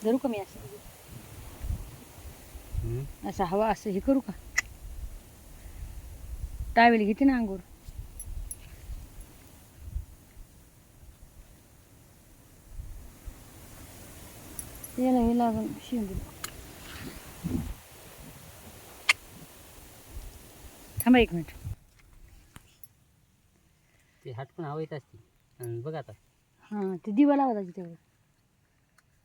धरू का मी असं असं हवा असं हे करू का टावेल घेते ना अंगूर याला हे लागून शिवून दिलं थांबा एक मिनिट ते हटकून हवा येत असते आणि बघ आता हां ते दिवा लावायची तेवढं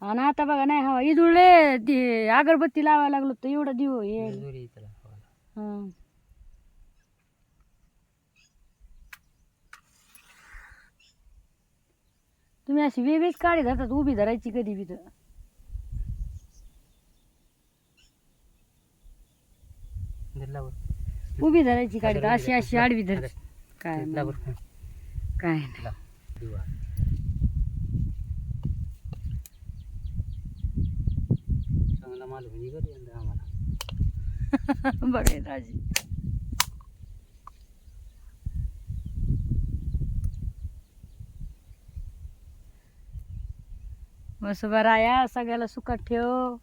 आणि आता बघा नाही हवा इजुळले ते अगरबत्ती लावायला लागलो तर एवढा दिव येईल जोरी त्याला हवाला. हां तुम्ही अशी वेगळीच काळी धरतात उभी धरायची कधी बी तर धरल्यावर उभी धरायची काढी अशी अशी आडवी धरायची काय मग? लावर काय नाही दिवा चांगला माल म्हणजे कधी यंदा आम्हाला बघायचं आजी मस्त बरा या सगळ्याला सुखात ठेव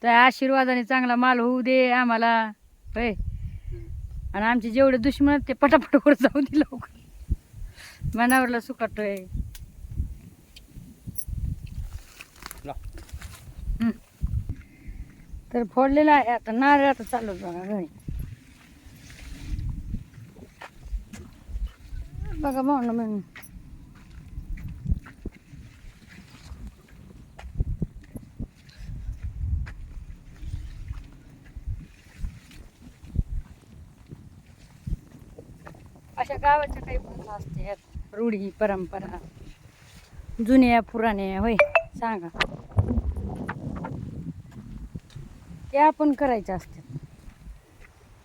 त्या आशीर्वादाने चांगला माल होऊ दे आम्हाला होय आणि आमचे जेवढे दुश्मन आहेत ते पटापट वर जाऊ दे लवकर मनावरला सुखात ठेव तर फोडलेला आहे आता नारळ आता चालू बघा घरी बघा म्हणून म्हणून अशा गावाच्या काही प्रथा असते ह्यात रूढी परंपरा जुन्या पुराण्या होय सांगा ते आपण करायच्या असतात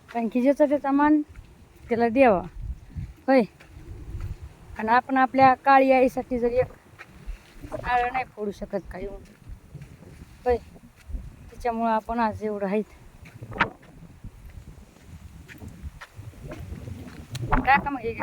कारण की ज्याचा त्याचा मान त्याला द्यावा होय आणि आपण आपल्या काळी आईसाठी जर एक नारळ नाही फोडू शकत काही होय त्याच्यामुळं आपण आज एवढं आहेत टाका मग हे